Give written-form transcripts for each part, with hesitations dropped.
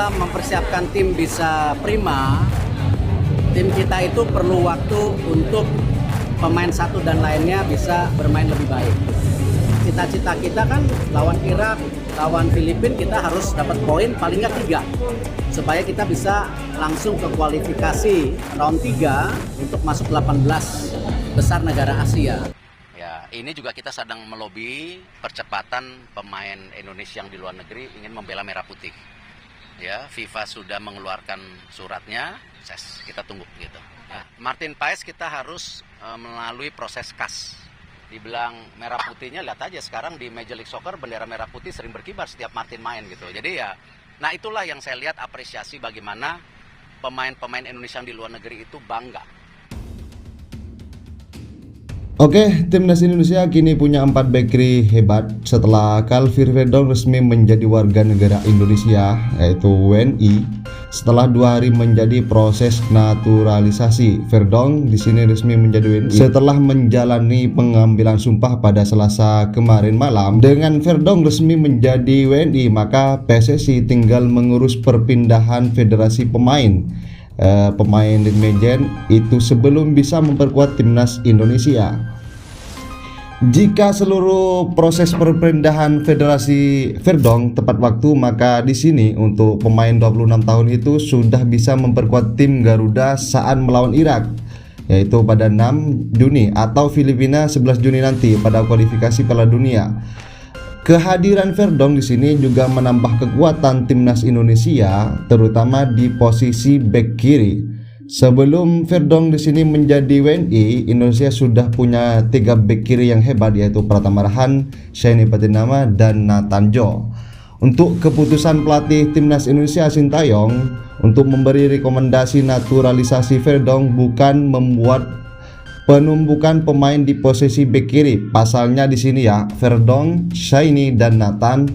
Setelah mempersiapkan tim bisa prima, tim kita itu perlu waktu untuk pemain satu dan lainnya bisa bermain lebih baik. Cita-cita kita kan lawan Irak, lawan Filipina kita harus dapat poin paling nggak 3 supaya kita bisa langsung ke kualifikasi round 3 untuk masuk 18 besar negara Asia. Ya, ini juga kita sedang melobi percepatan pemain Indonesia yang di luar negeri ingin membela merah putih. Ya, FIFA sudah mengeluarkan suratnya, kita tunggu gitu. Nah, Martin Paes kita harus melalui proses CAS. Dibilang merah putihnya, lihat aja sekarang di Major League Soccer bendera merah putih sering berkibar setiap Martin main gitu. Jadi ya, nah itulah yang saya lihat apresiasi bagaimana pemain-pemain Indonesia yang di luar negeri itu bangga. Oke, timnas Indonesia kini punya 4 bek kiri hebat setelah Calvin Verdong resmi menjadi warga negara Indonesia, yaitu WNI. Setelah 2 hari menjadi proses naturalisasi, Verdong di sini resmi menjadi WNI setelah menjalani pengambilan sumpah pada Selasa kemarin malam. Dengan Verdong resmi menjadi WNI, maka PSSI tinggal mengurus perpindahan federasi pemain legend itu sebelum bisa memperkuat timnas Indonesia. Jika seluruh proses perpindahan federasi Verdong tepat waktu, maka di sini untuk pemain 26 tahun itu sudah bisa memperkuat tim Garuda saat melawan Irak, yaitu pada 6 Juni atau Filipina 11 Juni nanti pada kualifikasi Piala Dunia. Kehadiran Verdong di sini juga menambah kekuatan timnas Indonesia, terutama di posisi bek kiri. Sebelum Verdong di sini menjadi WNI, Indonesia sudah punya 3 bek kiri yang hebat, yaitu Pratama Arhan, Sheini Patinama, dan Nathan Jo. Untuk keputusan pelatih timnas Indonesia Sintayong untuk memberi rekomendasi naturalisasi Verdong bukan membuat penumpukan pemain di posisi bek kiri. Pasalnya di sini ya, Verdong, Sheini, dan Nathan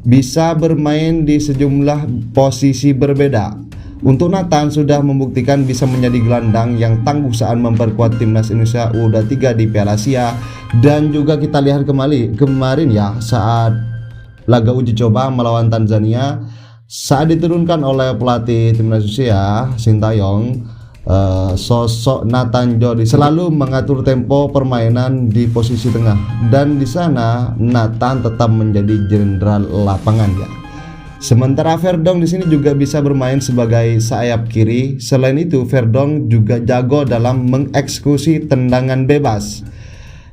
bisa bermain di sejumlah posisi berbeda. Untuk Nathan sudah membuktikan bisa menjadi gelandang yang tangguh saat memperkuat timnas Indonesia U23 di Piala Asia, dan juga kita lihat kemarin ya saat laga uji coba melawan Tanzania saat diturunkan oleh pelatih timnas Indonesia Sintayong. Sosok Nathan Jo selalu mengatur tempo permainan di posisi tengah, dan di sana Nathan tetap menjadi jenderal lapangan ya. Sementara Verdong di sini juga bisa bermain sebagai sayap kiri. Selain itu, Verdong juga jago dalam mengeksekusi tendangan bebas.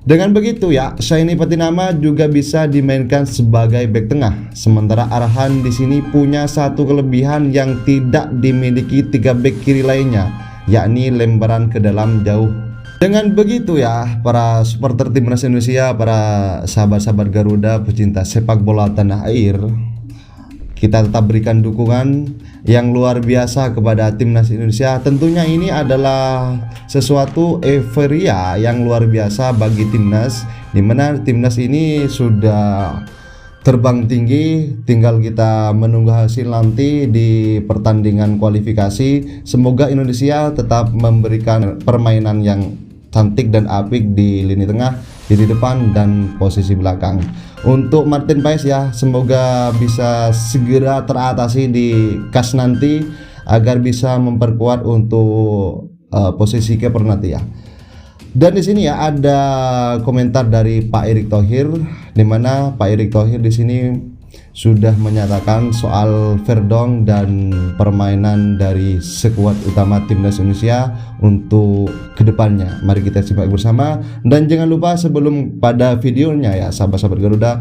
Dengan begitu ya, Sheini Patinama juga bisa dimainkan sebagai bek tengah. Sementara Arhan di sini punya satu kelebihan yang tidak dimiliki 3 bek kiri lainnya, yakni lembaran ke dalam jauh. Dengan begitu ya, para supporter timnas Indonesia, para sahabat-sahabat Garuda, pecinta sepak bola tanah air, kita tetap berikan dukungan yang luar biasa kepada timnas Indonesia. Tentunya ini adalah sesuatu euforia yang luar biasa bagi timnas, di mana timnas ini sudah terbang tinggi. Tinggal kita menunggu hasil nanti di pertandingan kualifikasi. Semoga Indonesia tetap memberikan permainan yang cantik dan apik di lini tengah, di depan, dan posisi belakang. Untuk Martin Paes ya, semoga bisa segera teratasi di CAS nanti agar bisa memperkuat untuk posisi kiper nanti ya. Dan di sini ya ada komentar dari Pak Erick Thohir, di mana Pak Erick Thohir di sini sudah menyatakan soal Verdong dan permainan dari skuad utama timnas Indonesia untuk kedepannya. Mari kita simak bersama, dan jangan lupa sebelum pada videonya ya sahabat-sahabat Garuda,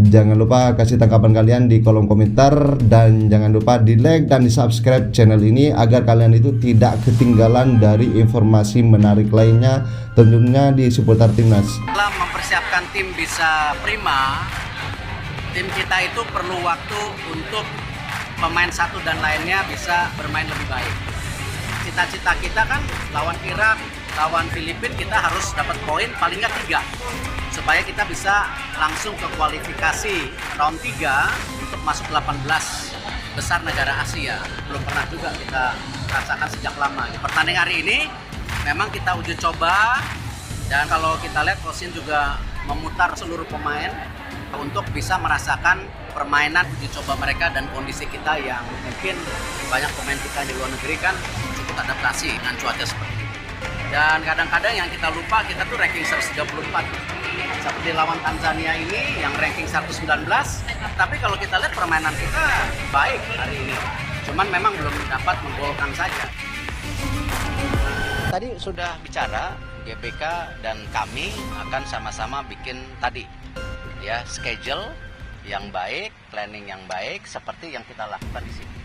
jangan lupa kasih tanggapan kalian di kolom komentar, dan jangan lupa di like dan di subscribe channel ini agar kalian itu tidak ketinggalan dari informasi menarik lainnya tentunya di seputar timnas. Setelah mempersiapkan tim bisa prima, tim kita itu perlu waktu untuk pemain satu dan lainnya bisa bermain lebih baik. Cita-cita kita kan lawan Irak, lawan Filipina kita harus dapat poin paling nggak 3 supaya kita bisa langsung ke kualifikasi round 3 untuk masuk 18 besar negara Asia. Belum pernah juga kita rasakan sejak lama. Di pertandingan hari ini memang kita uji coba, dan kalau kita lihat Kosin juga memutar seluruh pemain untuk bisa merasakan permainan uji coba mereka dan kondisi kita yang mungkin banyak pemain kita di luar negeri kan cukup adaptasi dengan cuaca seperti itu. Dan kadang-kadang yang kita lupa, kita tuh ranking 134. Seperti lawan Tanzania ini yang ranking 119, tapi kalau kita lihat permainan kita baik hari ini. Cuman memang belum dapat menggolkan saja. Tadi sudah bicara, GBK dan kami akan sama-sama bikin tadi ya schedule yang baik, planning yang baik seperti yang kita lakukan di sini.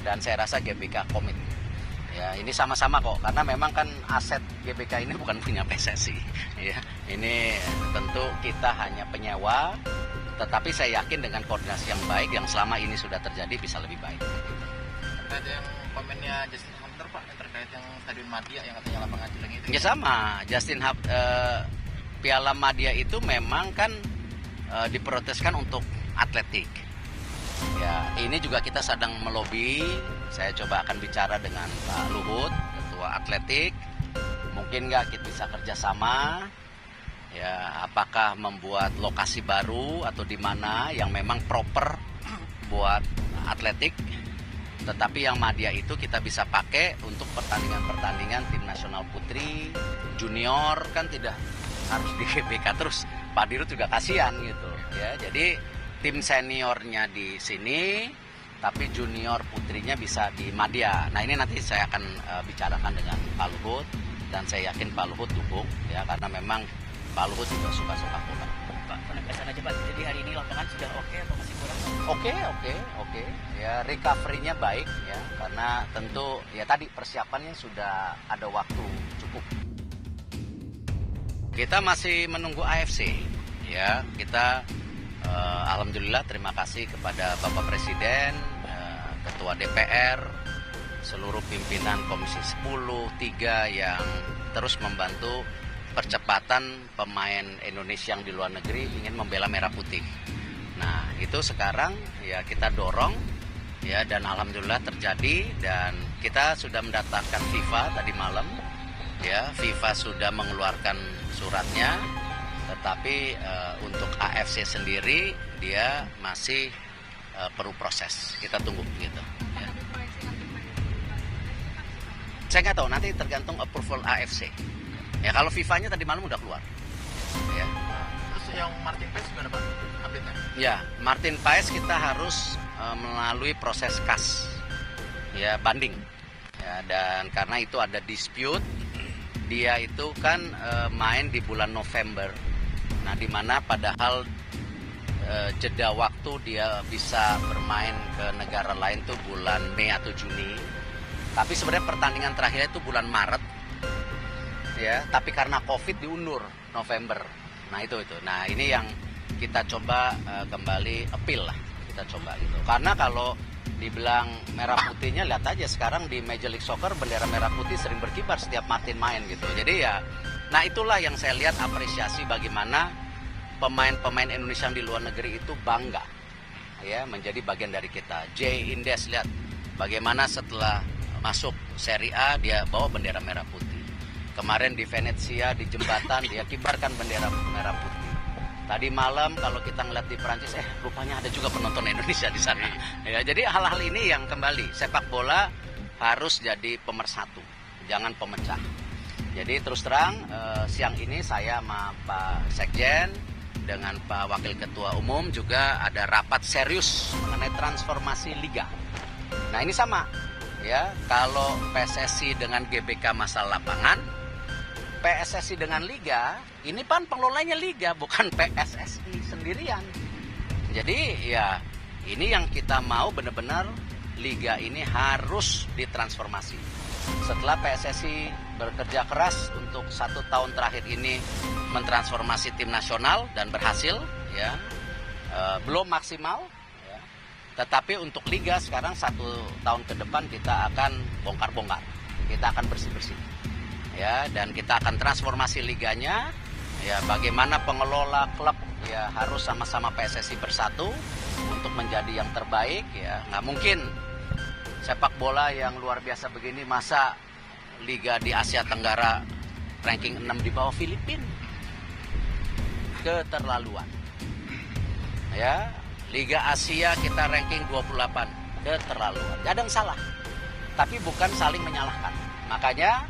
Dan saya rasa GBK komit. Ya, ini sama-sama kok, karena memang kan aset GBK ini bukan punya PSSI. Ya, ini tentu kita hanya penyewa, tetapi saya yakin dengan koordinasi yang baik yang selama ini sudah terjadi bisa lebih baik. Terkait yang komennya Justin Hunter Pak, yang terkait yang Stadion Madia yang katanya lapangan Cileng itu. Ya sama, Piala Madia itu memang kan diproteskan untuk atletik. Ya, ini juga kita sedang melobi. Saya coba akan bicara dengan Pak Luhut, Ketua Atletik. Mungkin nggak kita bisa kerjasama. Ya, apakah membuat lokasi baru atau di mana yang memang proper buat atletik. Tetapi yang Madia itu kita bisa pakai untuk pertandingan-pertandingan tim nasional putri, junior kan tidak harus di GBK terus. Pak Dirut juga kasihan gitu. Ya, jadi tim seniornya di sini, tapi junior putrinya bisa di Madia. Nah ini nanti saya akan bicarakan dengan Pak Luhut dan saya yakin Pak Luhut dukung ya karena memang Pak Luhut juga suka sepak bola. Pak, penegasan aja Pak. Jadi hari ini lapangan sudah oke atau masih kurang? Oke. Ya recovery-nya baik ya karena tentu ya tadi persiapannya sudah ada waktu cukup. Kita masih menunggu AFC ya. Kita alhamdulillah terima kasih kepada Bapak Presiden, Ketua DPR, seluruh pimpinan Komisi 10, 3 yang terus membantu percepatan pemain Indonesia yang di luar negeri ingin membela merah putih. Nah, itu sekarang ya kita dorong ya dan alhamdulillah terjadi dan kita sudah mendaftarkan FIFA tadi malam. Ya, FIFA sudah mengeluarkan suratnya. Tetapi untuk AFC sendiri dia masih perlu proses. Kita tunggu gitu. Ya. Saya nggak tahu nanti tergantung approval AFC. Ya kalau FIFA-nya tadi malam udah keluar. Ya. Terus yang Martin Paes gimana Pak update-nya? Ya Martin Paes kita harus melalui proses kas. Ya banding. Ya, dan karena itu ada dispute. Dia itu kan main di bulan November. Nah, di mana padahal jeda waktu dia bisa bermain ke negara lain tuh bulan Mei atau Juni. Tapi sebenarnya pertandingan terakhirnya itu bulan Maret. Ya, tapi karena Covid diundur November. Nah, itu. Nah, ini yang kita coba kembali appeal lah. Kita coba gitu. Karena kalau dibilang merah putihnya, lihat aja sekarang di Major League Soccer bendera merah putih sering berkibar setiap Martin main gitu. Jadi ya, nah itulah yang saya lihat apresiasi bagaimana pemain-pemain Indonesia di luar negeri itu bangga ya menjadi bagian dari kita. Jay Indes lihat bagaimana setelah masuk Serie A dia bawa bendera merah putih. Kemarin di Venezia di jembatan dia kibarkan bendera merah putih. Tadi malam kalau kita ngeliat di Perancis, rupanya ada juga penonton Indonesia di sana. Ya, jadi hal-hal ini yang kembali sepak bola harus jadi pemersatu, jangan pemecah. Jadi terus terang siang ini saya sama Pak Sekjen dengan Pak Wakil Ketua Umum juga ada rapat serius mengenai transformasi liga. Nah ini sama, ya kalau PSSI dengan GBK masalah lapangan, PSSI dengan liga, ini kan pengelolanya liga bukan PSSI sendirian. Jadi ya ini yang kita mau benar-benar liga ini harus ditransformasi. Setelah PSSI bekerja keras untuk 1 tahun terakhir ini mentransformasi tim nasional dan berhasil, ya belum maksimal. Ya. Tetapi untuk liga sekarang 1 tahun ke depan kita akan bongkar-bongkar, kita akan bersih-bersih. Ya, dan kita akan transformasi liganya. Ya, bagaimana pengelola klub ya harus sama-sama PSSI bersatu untuk menjadi yang terbaik. Ya, nggak mungkin sepak bola yang luar biasa begini masa liga di Asia Tenggara ranking 6 di bawah Filipina. Keterlaluan. Ya, Liga Asia kita ranking 28, keterlaluan. Gak ada yang salah, tapi bukan saling menyalahkan. Makanya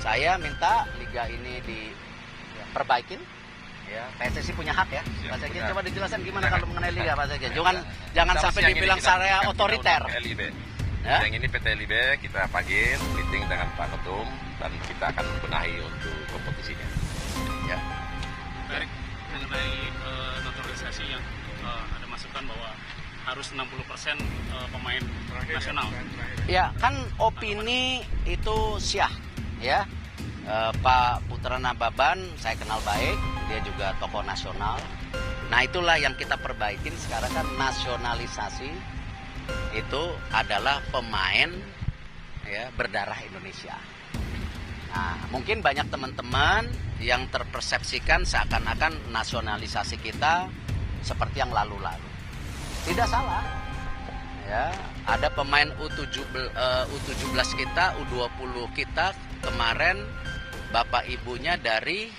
saya minta liga ini diperbaikin. Ya, PSSI punya hak ya. Pak Sekjen, coba dijelaskan gimana kalau mengenai liga, Pak Sekjen. Jangan sampai dibilang saya otoriter. Ya? Yang ini PT LIB kita panggil meeting dengan Pak Ketum dan kita akan benahi untuk kompetisinya. Ya. Baik, mengenai naturalisasi yang ada masukan bahwa harus 60% pemain nasional. Ya, kan opini itu syah, ya. Pak Putra Nababan saya kenal baik, dia juga tokoh nasional. Nah, itulah yang kita perbaikin sekarang kan, nasionalisasi itu adalah pemain ya berdarah Indonesia. Nah, mungkin banyak teman-teman yang terpersepsikan seakan-akan nasionalisasi kita seperti yang lalu-lalu. Tidak salah. Ya, ada pemain U17 kita, U20 kita kemarin bapak ibunya dari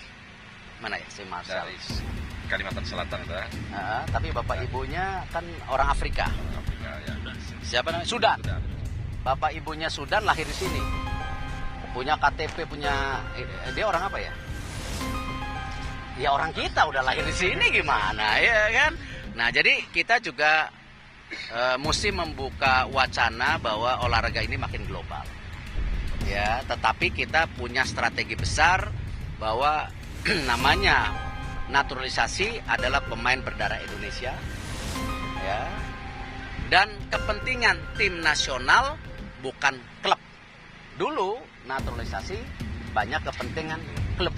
mana ya, si Marcel? Dari Kalimantan Selatan, tapi bapak ibunya kan orang Afrika. Ya. Siapa namanya? Sudan. Bapak ibunya Sudan, lahir di sini. Punya KTP, dia orang apa ya? Ya orang kita udah lahir di sini gimana ya kan? Nah, jadi kita juga mesti membuka wacana bahwa olahraga ini makin global. Ya, tetapi kita punya strategi besar bahwa namanya naturalisasi adalah pemain berdarah Indonesia. Ya. Dan kepentingan tim nasional bukan klub. Dulu naturalisasi banyak kepentingan klub.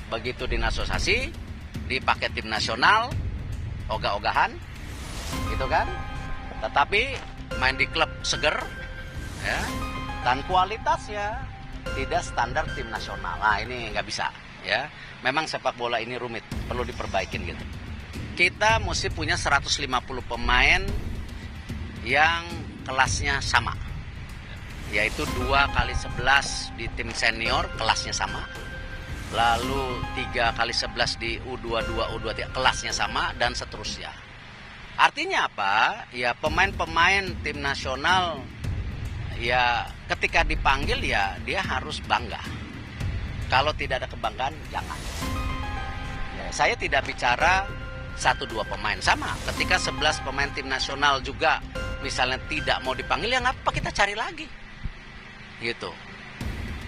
Begitu dinaturalisasi, dipakai tim nasional, ogah-ogahan, gitu kan. Tetapi main di klub seger, ya, dan kualitasnya tidak standar tim nasional. Nah, ini nggak bisa, ya. Memang sepak bola ini rumit, perlu diperbaikin gitu. Kita mesti punya 150 pemain yang kelasnya sama, yaitu 2x11 di tim senior kelasnya sama, lalu 3x11 di U22, U23 kelasnya sama, dan seterusnya. Artinya apa? Ya pemain-pemain tim nasional ya ketika dipanggil ya dia harus bangga. Kalau tidak ada kebanggaan jangan. Ya, saya tidak bicara 1-2 pemain, sama ketika 11 pemain tim nasional juga misalnya tidak mau dipanggil, ya ngapa kita cari lagi gitu.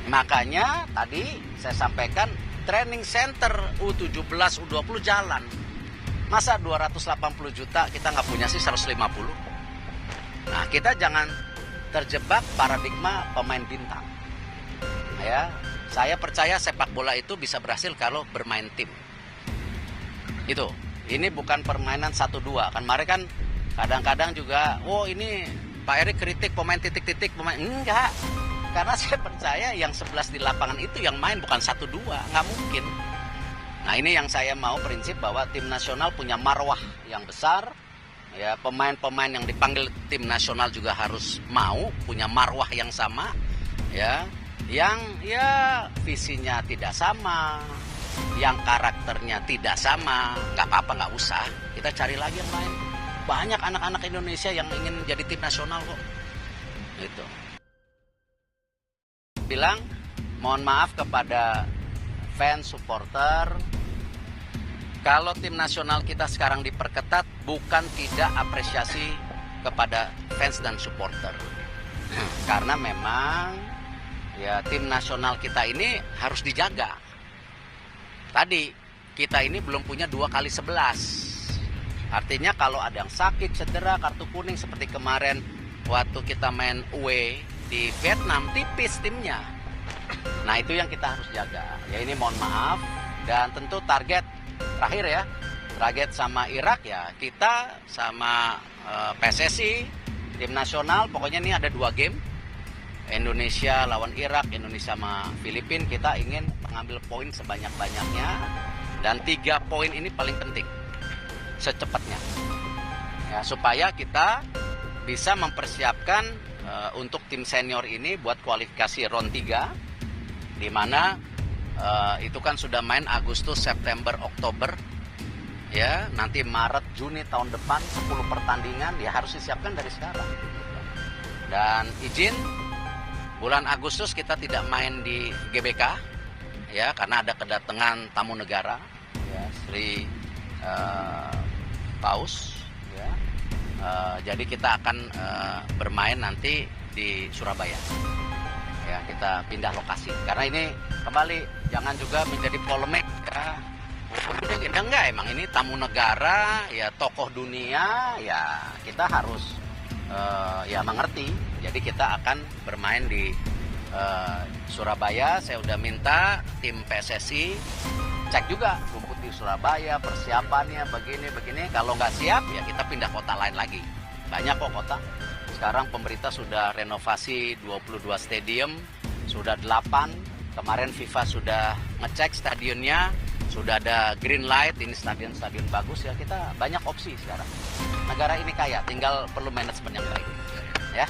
Makanya tadi saya sampaikan training center U17, U20 jalan. Masa 280 juta kita nggak punya sih 150. Nah, kita jangan terjebak paradigma pemain bintang. Ya, saya percaya sepak bola itu bisa berhasil kalau bermain tim. Itu. Ini bukan permainan 1-2. Kan kemarin kan kadang-kadang juga, ini Pak Erik kritik pemain titik-titik, pemain. Enggak. Karena saya percaya yang 11 di lapangan itu yang main bukan 1-2. Nggak mungkin. Nah, ini yang saya mau prinsip bahwa tim nasional punya marwah yang besar. Ya, pemain-pemain yang dipanggil tim nasional juga harus mau punya marwah yang sama. Ya, yang visinya tidak sama, yang karakternya tidak sama, nggak apa-apa, nggak usah. Kita cari lagi yang lain. Banyak anak-anak Indonesia yang ingin jadi tim nasional kok. Gitu. Bilang, mohon maaf kepada fans, supporter, kalau tim nasional kita sekarang diperketat, bukan tidak apresiasi kepada fans dan supporter. Karena memang ya tim nasional kita ini harus dijaga. Tadi kita ini belum punya 2x11. Artinya kalau ada yang sakit, cedera, kartu kuning seperti kemarin waktu kita main away di Vietnam, tipis timnya. Nah, itu yang kita harus jaga. Ya ini mohon maaf, dan tentu target terakhir ya, target sama Irak ya, kita sama PSSI, tim nasional, pokoknya ini ada 2 game. Indonesia lawan Irak, Indonesia sama Filipina, kita ingin mengambil poin sebanyak-banyaknya, dan 3 poin ini paling penting secepatnya ya, supaya kita bisa mempersiapkan untuk tim senior ini buat kualifikasi round 3, di mana itu kan sudah main Agustus, September, Oktober ya, nanti Maret Juni tahun depan 10 pertandingan ya harus disiapkan dari sekarang. Dan izin bulan Agustus kita tidak main di GBK ya karena ada kedatangan tamu negara ya Sri Paus ya. Jadi kita akan bermain nanti di Surabaya. Ya, kita pindah lokasi karena ini kembali jangan juga menjadi polemik ya. Enggak, emang ini tamu negara ya, tokoh dunia ya, kita harus ya mengerti. Jadi kita akan bermain di Surabaya. Saya udah minta tim PSSI cek juga rumput di Surabaya, persiapannya begini. Kalau nggak siap ya kita pindah kota lain lagi. Banyak kok kota. Sekarang pemerintah sudah renovasi 22 stadium, sudah 8. Kemarin FIFA sudah ngecek stadionnya, sudah ada green light, ini stadion-stadion bagus ya. Kita banyak opsi sekarang. Negara ini kaya, tinggal perlu manajemen yang baik. Ya.